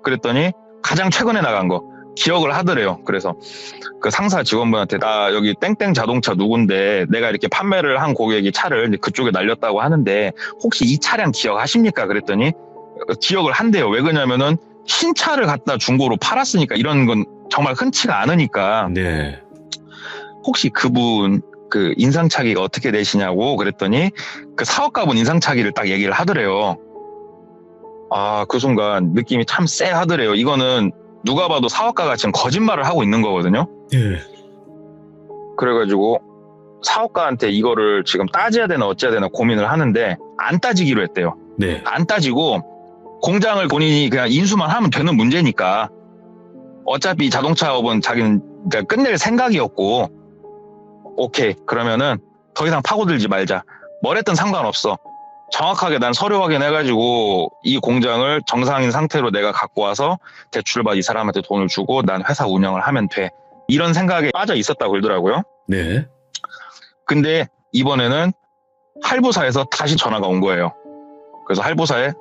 그랬더니 가장 최근에 나간 거 기억을 하더래요. 그래서 그 상사 직원분한테 나 여기 땡땡 자동차 누군데 내가 이렇게 판매를 한 고객이 차를 그쪽에 날렸다고 하는데 혹시 이 차량 기억하십니까? 그랬더니 기억을 한대요. 왜 그러냐면은 신차를 갖다 중고로 팔았으니까 이런 건 정말 흔치가 않으니까. 네. 혹시 그분 그 인상착의가 어떻게 되시냐고 그랬더니 그 사업가분 인상착의를 딱 얘기를 하더래요. 그 순간 느낌이 참 쎄하더래요. 이거는 누가 봐도 사업가가 지금 거짓말을 하고 있는 거거든요. 예. 그래가지고 사업가한테 이거를 지금 따져야 되나 어째야 되나 고민을 하는데 안 따지기로 했대요. 네. 안 따지고 공장을 본인이 그냥 인수만 하면 되는 문제니까 어차피 자동차업은 자기는 그러니까 끝낼 생각이었고 오케이 그러면은 더 이상 파고들지 말자. 뭘 했든 상관없어. 정확하게 난 서류 확인해가지고 이 공장을 정상인 상태로 내가 갖고 와서 대출을 받아 이 사람한테 돈을 주고 난 회사 운영을 하면 돼. 이런 생각에 빠져 있었다고 그러더라고요. 네. 근데 이번에는 할부사에서 다시 전화가 온 거예요. 그래서 할부사에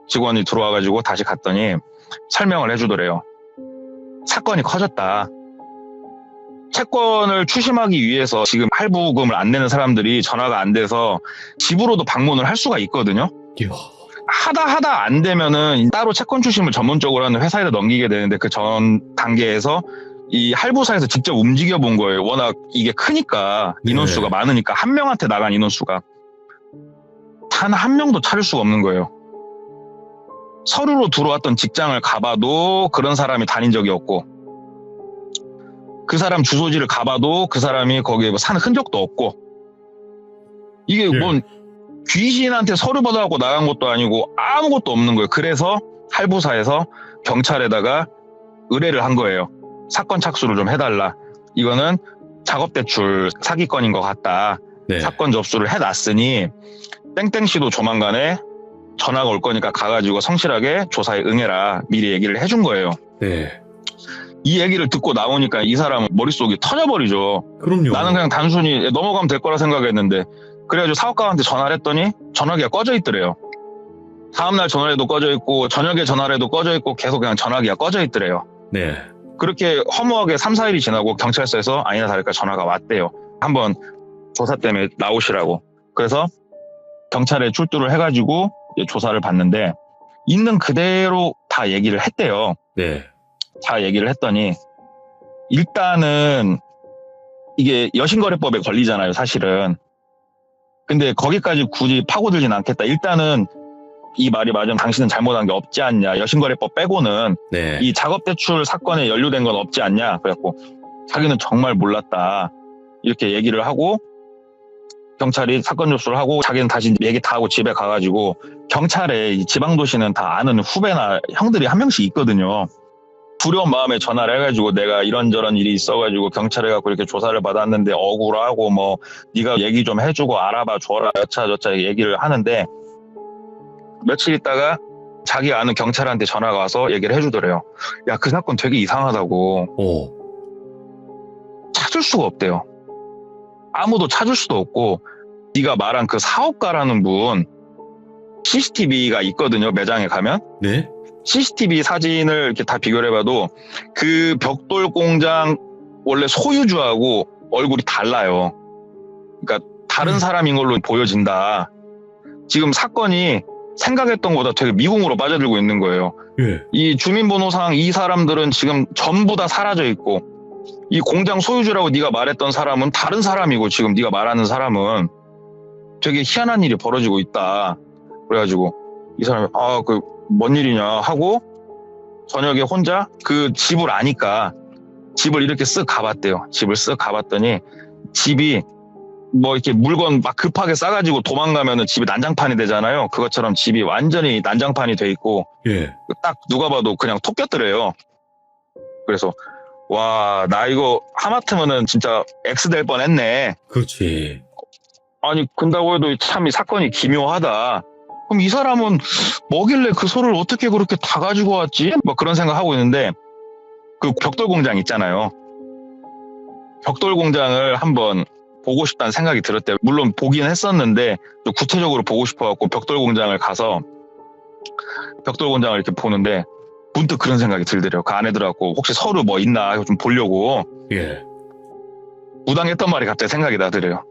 직원이 들어와가지고 다시 갔더니 설명을 해주더래요. 사건이 커졌다. 채권을 추심하기 위해서 지금 할부금을 안 내는 사람들이 전화가 안 돼서 집으로도 방문을 할 수가 있거든요. 이야. 하다 안 되면은 따로 채권 추심을 전문적으로 하는 회사에다 넘기게 되는데 그 전 단계에서 이 할부사에서 직접 움직여 본 거예요. 워낙 이게 크니까 인원수가 네. 많으니까 한 명한테 나간 인원수가 단 한 명도 찾을 수가 없는 거예요. 서류로 들어왔던 직장을 가봐도 그런 사람이 다닌 적이 없고 그 사람 주소지를 가봐도 그 사람이 거기에 산 흔적도 없고 이게 예. 뭔 귀신한테 서류 받아갖고 나간 것도 아니고 아무것도 없는 거예요. 그래서 할부사에서 경찰에다가 의뢰를 한 거예요. 사건 착수를 좀 해달라. 이거는 작업대출 사기건인 것 같다. 네. 사건 접수를 해놨으니 땡땡씨도 조만간에 전화가 올 거니까 가가지고 성실하게 조사에 응해라. 미리 얘기를 해준 거예요. 네. 이 얘기를 듣고 나오니까 이 사람은 머릿속이 터져버리죠. 그럼요. 나는 그냥 단순히 넘어가면 될 거라 생각했는데 그래가지고 사업가한테 전화를 했더니 전화기가 꺼져 있더래요. 다음날 전화해도 꺼져 있고 저녁에 전화를 해도 꺼져 있고 계속 그냥 전화기가 꺼져 있더래요. 네. 그렇게 허무하게 3, 4일이 지나고 경찰서에서 아니나 다를까 전화가 왔대요. 한번 조사 때문에 나오시라고. 그래서 경찰에 출두를 해가지고 이제 조사를 받는데 있는 그대로 다 얘기를 했대요. 네. 다 얘기를 했더니 일단은 이게 여신거래법에 걸리잖아요, 사실은. 근데 거기까지 굳이 파고들진 않겠다. 일단은 이 말이 맞으면 당신은 잘못한 게 없지 않냐. 여신거래법 빼고는 네. 이 작업대출 사건에 연루된 건 없지 않냐. 그래갖고 자기는 정말 몰랐다. 이렇게 얘기를 하고 경찰이 사건 접수를 하고 자기는 다시 얘기 다 하고 집에 가가지고 경찰에 이 지방도시는 다 아는 후배나 형들이 한 명씩 있거든요. 두려운 마음에 전화를 해가지고 내가 이런저런 일이 있어가지고 경찰에 갖고 이렇게 조사를 받았는데 억울하고 뭐 네가 얘기 좀 해주고 알아봐 줘라 여차저차 얘기를 하는데 며칠 있다가 자기 아는 경찰한테 전화가 와서 얘기를 해주더래요. 야, 그 사건 되게 이상하다고. 오. 찾을 수가 없대요. 아무도 찾을 수도 없고 네가 말한 그 사업가라는 분 CCTV가 있거든요. 매장에 가면. 네. CCTV 사진을 이렇게 다 비교를 해봐도 그 벽돌 공장 원래 소유주하고 얼굴이 달라요. 그러니까 다른 사람인 걸로 보여진다. 지금 사건이 생각했던 것보다 되게 미궁으로 빠져들고 있는 거예요. 예. 이 주민번호상 이 사람들은 지금 전부 다 사라져 있고 이 공장 소유주라고 네가 말했던 사람은 다른 사람이고 지금 네가 말하는 사람은 되게 희한한 일이 벌어지고 있다. 그래가지고 이 사람이 뭔 일이냐 하고 저녁에 혼자 그 집을 아니까 집을 이렇게 쓱 가봤대요. 집을 쓱 가봤더니 집이 뭐 이렇게 물건 막 급하게 싸가지고 도망가면은 집이 난장판이 되잖아요. 그것처럼 집이 완전히 난장판이 돼 있고 예. 딱 누가 봐도 그냥 토꼈더래요. 그래서 와, 나 이거 하마터면은 진짜 X 될 뻔했네. 그렇지. 아니 근다고 해도 참 이 사건이 기묘하다. 그럼 이 사람은 뭐길래 그 소를 어떻게 그렇게 다 가지고 왔지? 뭐 그런 생각하고 있는데 그 벽돌 공장 있잖아요. 벽돌 공장을 한번 보고 싶다는 생각이 들었대요. 물론 보긴 했었는데 좀 구체적으로 보고 싶어갖고 벽돌 공장을 가서 벽돌 공장을 이렇게 보는데 문득 그런 생각이 들더래요. 그 안에 들어갖고 혹시 서류 뭐 있나 좀 보려고 예. 무당했던 말이 갑자기 생각이 나더래요.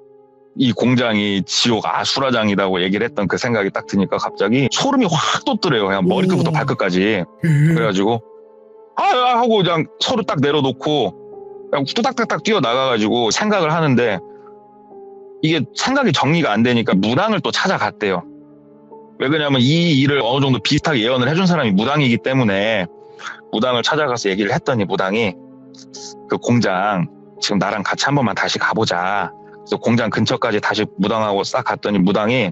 이 공장이 지옥 아수라장이라고 얘기를 했던 그 생각이 딱 드니까 갑자기 소름이 확 돋더래요. 그냥 머리끝부터 오. 발끝까지. 예. 그래가지고 하고 그냥 서류 딱 내려놓고 그냥 뚜닥뚜닥 뛰어나가가지고 생각을 하는데 이게 생각이 정리가 안 되니까 무당을 또 찾아갔대요. 왜 그러냐면 이 일을 어느 정도 비슷하게 예언을 해준 사람이 무당이기 때문에 무당을 찾아가서 얘기를 했더니 무당이 그 공장 지금 나랑 같이 한 번만 다시 가보자. 그래서 공장 근처까지 다시 무당하고 싹 갔더니 무당이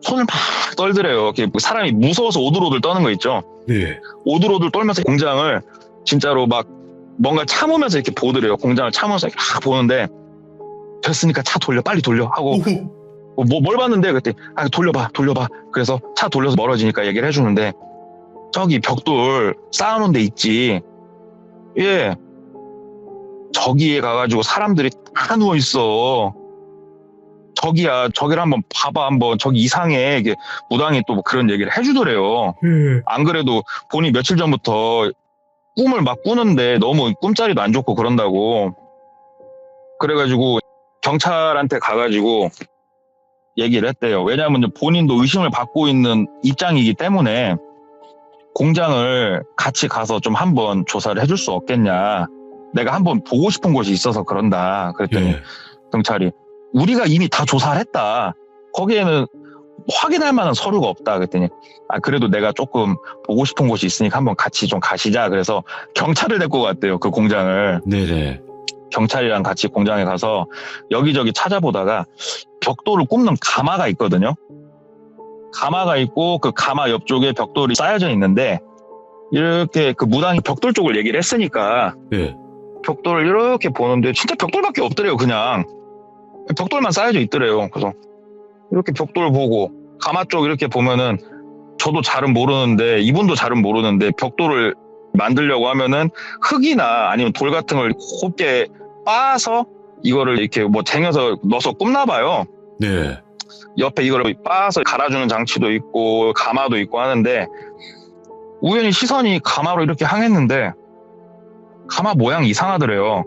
손을 막 떨더래요. 이렇게 사람이 무서워서 오들오들 떠는 거 있죠. 네. 오들오들 떨면서 공장을 진짜로 막 뭔가 참으면서 이렇게 보더래요. 공장을 참으면서 이렇게 막 보는데 됐으니까 차 돌려 빨리 돌려 하고 오. 뭘 봤는데? 그때, 돌려봐. 그래서 차 돌려서 멀어지니까 얘기를 해주는데, 저기 벽돌 쌓아놓은 데 있지. 예. 저기에 가가지고 사람들이 다 누워있어. 저기야, 저기를 한번 봐봐, 한번. 저기 이상해. 이게 무당이 또 뭐 그런 얘기를 해주더래요. 안 그래도 본인이 며칠 전부터 꿈을 막 꾸는데 너무 꿈자리도 안 좋고 그런다고. 그래가지고 경찰한테 가가지고 얘기를 했대요. 왜냐하면 이제 본인도 의심을 받고 있는 입장이기 때문에 공장을 같이 가서 좀 한번 조사를 해줄 수 없겠냐. 내가 한번 보고 싶은 곳이 있어서 그런다. 그랬더니 예. 경찰이 우리가 이미 다 조사를 했다. 거기에는 확인할 만한 서류가 없다. 그랬더니 그래도 내가 조금 보고 싶은 곳이 있으니까 한번 같이 좀 가시자. 그래서 경찰을 데리고 갔대요. 그 공장을. 네네. 경찰이랑 같이 공장에 가서 여기저기 찾아보다가 벽돌을 굽는 가마가 있거든요. 가마가 있고 그 가마 옆쪽에 벽돌이 쌓여져 있는데 이렇게 그 무당이 벽돌 쪽을 얘기를 했으니까 예. 벽돌을 이렇게 보는데 진짜 벽돌밖에 없더래요. 그냥 벽돌만 쌓여져 있더래요. 그래서 이렇게 벽돌 보고 가마 쪽 이렇게 보면은 저도 잘은 모르는데 이분도 잘은 모르는데 벽돌을 만들려고 하면은 흙이나 아니면 돌 같은 걸 곱게 빻아서 이거를 이렇게 뭐 쟁여서 넣어서 굽나 봐요. 네. 옆에 이거를 빻아서 갈아주는 장치도 있고 가마도 있고 하는데 우연히 시선이 가마로 이렇게 향했는데 가마 모양이 이상하더래요.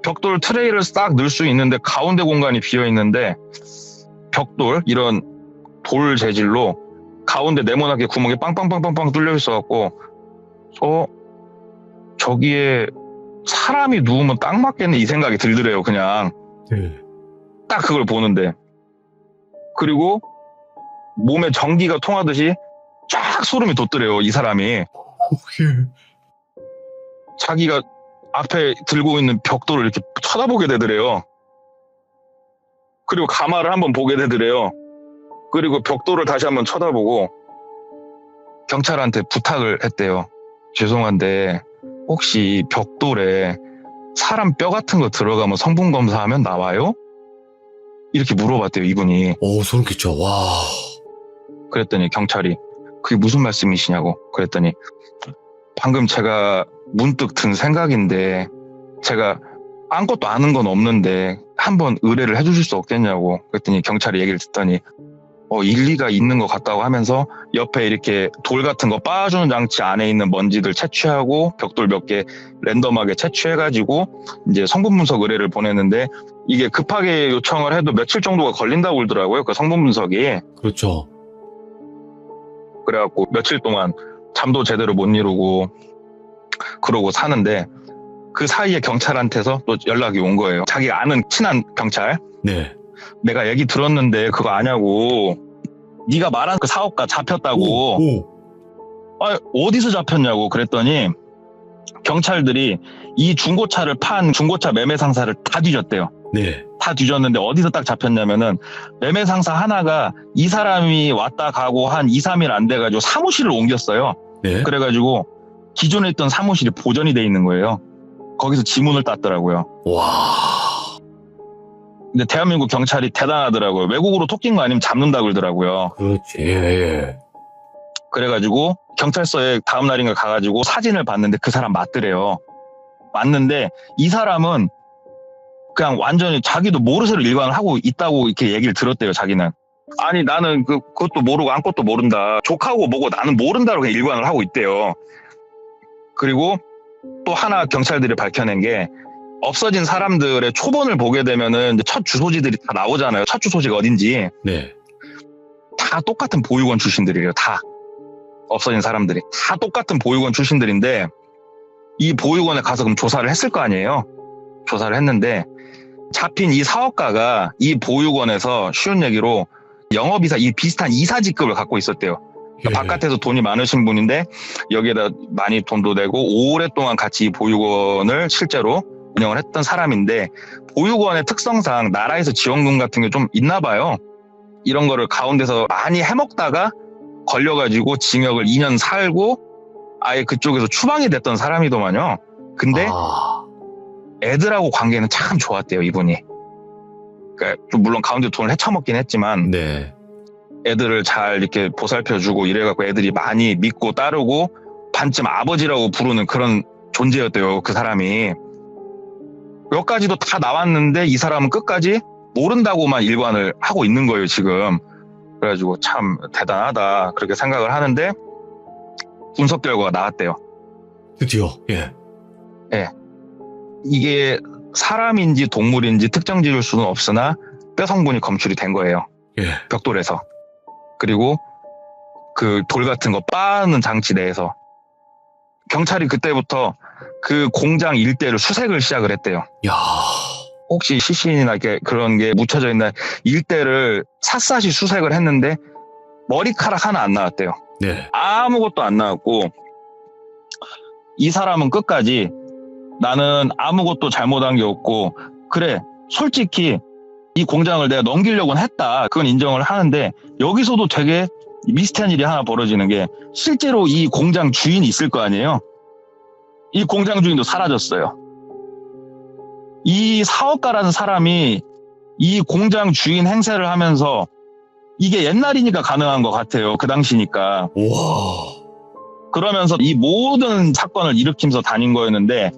벽돌 트레이를 싹 넣을 수 있는데 가운데 공간이 비어 있는데 벽돌 이런 돌 재질로 가운데 네모나게 구멍이 빵빵빵빵빵 뚫려 있어갖고 저기에 사람이 누우면 딱 맞겠네 이 생각이 들더래요. 그냥 네. 딱 그걸 보는데 그리고 몸에 전기가 통하듯이 쫙 소름이 돋더래요. 이 사람이 자기가 앞에 들고 있는 벽돌을 이렇게 쳐다보게 되더래요. 그리고 가마를 한번 보게 되더래요. 그리고 벽돌을 다시 한번 쳐다보고 경찰한테 부탁을 했대요. 죄송한데 혹시 벽돌에 사람 뼈 같은 거 들어가면 성분 검사하면 나와요? 이렇게 물어봤대요. 이분이. 소름 끼쳐. 와. 그랬더니 경찰이 그게 무슨 말씀이시냐고. 그랬더니 방금 제가 문득 든 생각인데 제가 아무것도 아는 건 없는데 한번 의뢰를 해주실 수 없겠냐고. 그랬더니 경찰이 얘기를 듣더니 일리가 있는 것 같다고 하면서 옆에 이렇게 돌 같은 거 빻아주는 장치 안에 있는 먼지들 채취하고 벽돌 몇 개 랜덤하게 채취해가지고 이제 성분 분석 의뢰를 보냈는데 이게 급하게 요청을 해도 며칠 정도가 걸린다고 그러더라고요. 그 성분 분석이. 그렇죠. 그래갖고 며칠 동안 잠도 제대로 못 이루고 그러고 사는데 그 사이에 경찰한테서 또 연락이 온 거예요. 자기가 아는 친한 경찰. 네. 내가 얘기 들었는데 그거 아냐고. 네가 말한 그 사업가 잡혔다고. 어디서 잡혔냐고 그랬더니 경찰들이 이 중고차를 판 중고차 매매 상사를 다 뒤졌대요. 네. 다 뒤졌는데 어디서 딱 잡혔냐면은 매매 상사 하나가 이 사람이 왔다 가고 한 2, 3일 안 돼가지고 사무실을 옮겼어요. 네. 그래가지고 기존에 있던 사무실이 보존이 돼 있는 거예요. 거기서 지문을 땄더라고요. 와. 근데 대한민국 경찰이 대단하더라고요. 외국으로 토끼인 거 아니면 잡는다 그러더라고요. 그렇지. 예. 그래가지고 경찰서에 다음 날인가 가가지고 사진을 봤는데 그 사람 맞더래요. 맞는데 이 사람은 그냥 완전히 자기도 모르쇠로 일관을 하고 있다고 이렇게 얘기를 들었대요. 자기는. 아니 나는 그것도 모르고 아무것도 모른다. 족하고 뭐고 나는 모른다고 그냥 일관을 하고 있대요. 그리고 또 하나 경찰들이 밝혀낸 게 없어진 사람들의 초본을 보게 되면은 이제 첫 주소지들이 다 나오잖아요. 첫 주소지가 어딘지. 네. 다 똑같은 보육원 출신들이에요. 다. 없어진 사람들이. 다 똑같은 보육원 출신들인데 이 보육원에 가서 그럼 조사를 했을 거 아니에요. 조사를 했는데 잡힌 이 사업가가 이 보육원에서 쉬운 얘기로 영업이사, 이 비슷한 이사 직급을 갖고 있었대요. 그러니까 바깥에서 돈이 많으신 분인데 여기에다 많이 돈도 내고 오랫동안 같이 이 보육원을 실제로 운영을 했던 사람인데 보육원의 특성상 나라에서 지원금 같은 게 좀 있나 봐요. 이런 거를 가운데서 많이 해먹다가 걸려가지고 징역을 2년 살고 아예 그쪽에서 추방이 됐던 사람이더만요. 근데 애들하고 관계는 참 좋았대요, 이분이. 그러니까 좀 물론 가운데 돈을 헤쳐먹긴 했지만 네. 애들을 잘 이렇게 보살펴주고 이래갖고 애들이 많이 믿고 따르고 반쯤 아버지라고 부르는 그런 존재였대요. 그 사람이. 여기까지도 다 나왔는데 이 사람은 끝까지 모른다고만 일관을 하고 있는 거예요, 지금. 그래가지고 참 대단하다 그렇게 생각을 하는데 분석 결과가 나왔대요. 드디어. 예. 이게 사람인지 동물인지 특정 지을 수는 없으나 뼈 성분이 검출이 된 거예요. 예. 벽돌에서. 그리고 그 돌 같은 거 빻는 장치 내에서. 경찰이 그때부터 그 공장 일대를 수색을 시작을 했대요. 야. 혹시 시신이나 이렇게 그런 게 묻혀져 있나 일대를 샅샅이 수색을 했는데 머리카락 하나 안 나왔대요. 네. 아무것도 안 나왔고 이 사람은 끝까지 나는 아무것도 잘못한 게 없고 그래 솔직히 이 공장을 내가 넘기려고는 했다. 그건 인정을 하는데 여기서도 되게 미스테리한 일이 하나 벌어지는 게 실제로 이 공장 주인이 있을 거 아니에요. 이 공장 주인도 사라졌어요. 이 사업가라는 사람이 이 공장 주인 행세를 하면서 이게 옛날이니까 가능한 것 같아요. 그 당시니까. 와. 그러면서 이 모든 사건을 일으키면서 다닌 거였는데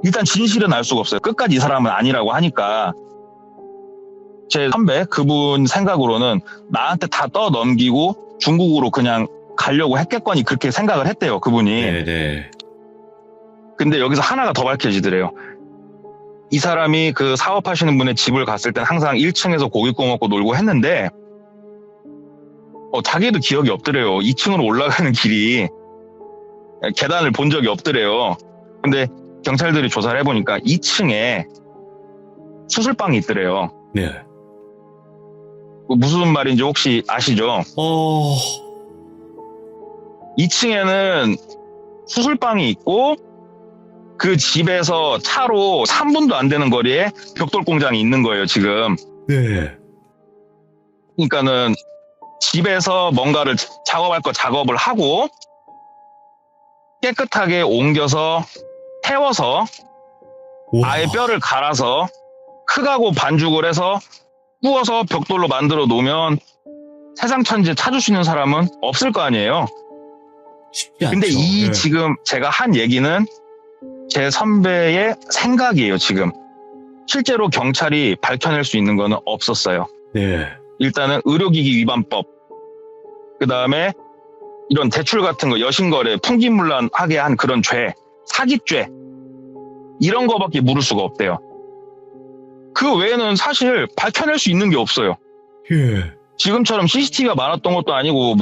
일단 진실은 알 수가 없어요. 끝까지 이 사람은 아니라고 하니까 제 선배 그분 생각으로는 나한테 다 떠넘기고 중국으로 그냥 가려고 했겠거니 그렇게 생각을 했대요. 그분이. 네네. 근데 여기서 하나가 더 밝혀지더래요. 이 사람이 그 사업하시는 분의 집을 갔을 땐 항상 1층에서 고기 구워 먹고 놀고 했는데 자기도 기억이 없더래요. 2층으로 올라가는 길이 계단을 본 적이 없더래요. 근데 경찰들이 조사를 해보니까 2층에 수술방이 있더래요. 네. 무슨 말인지 혹시 아시죠? 2층에는 수술방이 있고 그 집에서 차로 3분도 안 되는 거리에 벽돌 공장이 있는 거예요, 지금. 네. 그러니까는 집에서 뭔가를 작업할 거 작업을 하고 깨끗하게 옮겨서 태워서 우와. 아예 뼈를 갈아서 크가고 반죽을 해서 구워서 벽돌로 만들어 놓으면 세상 천지에 찾을 수 있는 사람은 없을 거 아니에요. 쉽지 않죠. 근데 이 네. 지금 제가 한 얘기는 제 선배의 생각이에요, 지금. 실제로 경찰이 밝혀낼 수 있는 거는 없었어요. 네. 일단은 의료기기 위반법, 그 다음에 이런 대출 같은 거, 여신거래, 풍기문란하게 한 그런 죄, 사기죄, 이런 거밖에 물을 수가 없대요. 그 외에는 사실 밝혀낼 수 있는 게 없어요. 예. 지금처럼 CCTV가 많았던 것도 아니고,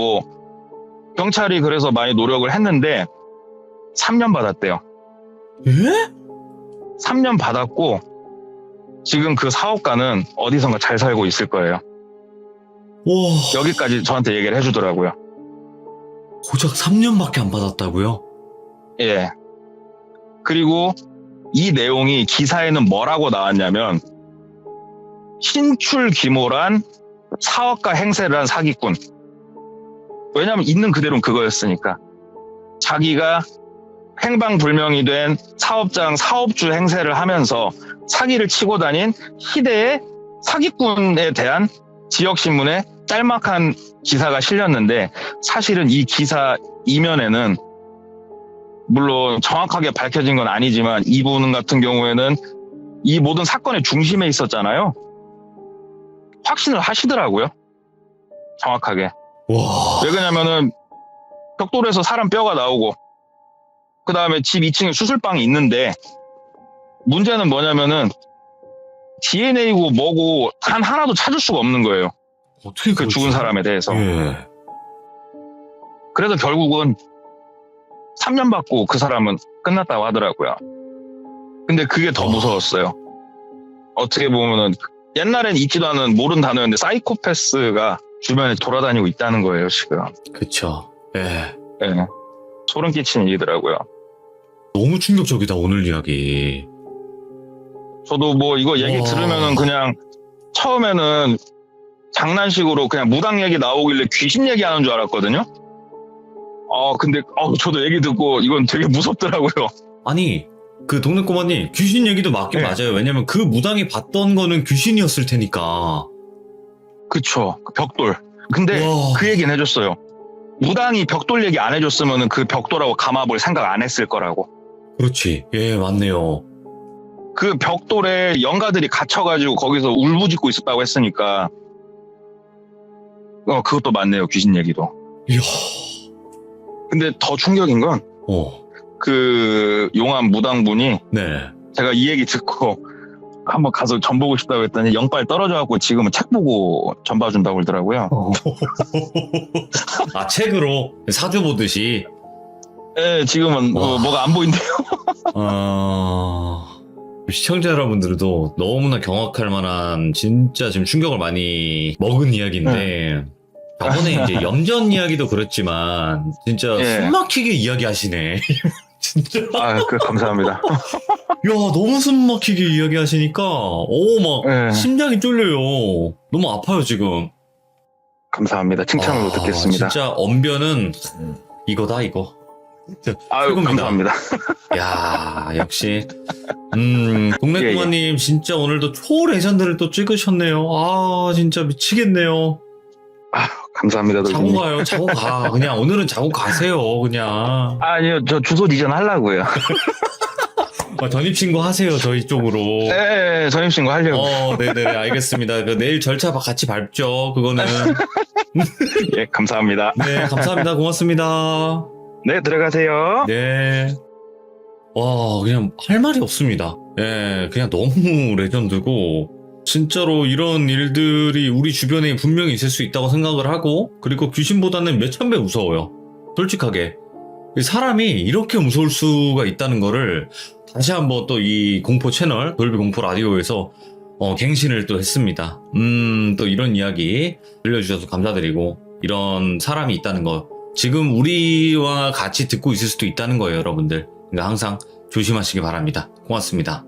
경찰이 그래서 많이 노력을 했는데, 3년 받았대요. 예? 3년 받았고, 지금 그 사업가는 어디선가 잘 살고 있을 거예요. 와. 여기까지 저한테 얘기를 해주더라고요. 고작 3년밖에 안 받았다고요? 예. 그리고 이 내용이 기사에는 뭐라고 나왔냐면, 신출귀몰한 사업가 행세를 한 사기꾼. 왜냐면 있는 그대로는 그거였으니까. 자기가 행방불명이 된 사업장, 사업주 행세를 하면서 사기를 치고 다닌 희대의 사기꾼에 대한 지역신문에 짤막한 기사가 실렸는데 사실은 이 기사 이면에는 물론 정확하게 밝혀진 건 아니지만 이분 같은 경우에는 이 모든 사건의 중심에 있었잖아요. 확신을 하시더라고요. 정확하게. 와. 왜 그러냐면은 벽돌에서 사람 뼈가 나오고 그 다음에 집 2층에 수술방이 있는데 문제는 뭐냐면은 DNA고 뭐고 단 하나도 찾을 수가 없는 거예요. 어떻게 그 죽은 사람에 대해서. 예. 그래서 결국은 3년 받고 그 사람은 끝났다고 하더라고요. 근데 그게 더 무서웠어요. 어떻게 보면은 옛날엔 있지도 않은 모르는 단어였는데 사이코패스가 주변에 돌아다니고 있다는 거예요, 지금. 그쵸. 예. 네. 소름 끼치는 일이더라고요. 너무 충격적이다, 오늘 이야기. 저도 이거 얘기 와. 들으면은 그냥 처음에는 장난식으로 그냥 무당 얘기 나오길래 귀신 얘기하는 줄 알았거든요. 근데 저도 얘기 듣고 이건 되게 무섭더라고요. 아니, 그 동네 꼬마님 귀신 얘기도 맞긴 네. 맞아요. 왜냐면 그 무당이 봤던 거는 귀신이었을 테니까. 그쵸. 그 벽돌. 근데 와. 그 얘기는 해줬어요. 무당이 벽돌 얘기 안 해줬으면 그 벽돌하고 감아볼 생각 안 했을 거라고. 그렇지. 예, 맞네요. 그 벽돌에 영가들이 갇혀가지고 거기서 울부짖고 있었다고 했으니까 그것도 맞네요. 귀신 얘기도. 이야. 근데 더 충격인 건 그 용암 무당분이 네. 제가 이 얘기 듣고 한번 가서 전 보고 싶다고 했더니 영빨 떨어져갖고 지금은 책 보고 전 봐준다고 그러더라고요. 아, 책으로 사주 보듯이. 네, 지금은 와. 뭐가 안 보인대요. 시청자 여러분들도 너무나 경악할 만한 진짜 지금 충격을 많이 먹은 이야기인데 저번에 이제 염전 이야기도 그렇지만 진짜 예. 숨막히게 이야기하시네. 진짜. 감사합니다. 야, 너무 숨막히게 이야기하시니까 막 예. 심장이 쫄려요. 너무 아파요 지금. 감사합니다. 칭찬으로 듣겠습니다. 진짜 언변은 이거다 이거. 진짜 최고입니다. 감사합니다. 야, 역시 동네 예, 예. 꼬마님 진짜 오늘도 초레전드를 또 찍으셨네요. 아, 진짜 미치겠네요. 감사합니다. 자고 돌기님. 가요. 자고 가. 그냥 오늘은 자고 가세요. 그냥. 아니요, 저 주소 이전 하려고요. 전입신고 하세요. 저희 쪽으로. 네, 전입신고 하려고. 네네, 알겠습니다. 그 내일 절차 같이 밟죠. 그거는. 예, 감사합니다. 네, 감사합니다. 고맙습니다. 네, 들어가세요. 네. 와, 그냥 할 말이 없습니다. 예, 그냥 너무 레전드고, 진짜로 이런 일들이 우리 주변에 분명히 있을 수 있다고 생각을 하고, 그리고 귀신보다는 몇천 배 무서워요. 솔직하게. 사람이 이렇게 무서울 수가 있다는 거를 다시 한번 또 이 공포 채널, 돌비 공포 라디오에서 갱신을 또 했습니다. 또 이런 이야기 들려주셔서 감사드리고, 이런 사람이 있다는 거, 지금 우리와 같이 듣고 있을 수도 있다는 거예요, 여러분들. 그러니까 항상 조심하시기 바랍니다. 고맙습니다.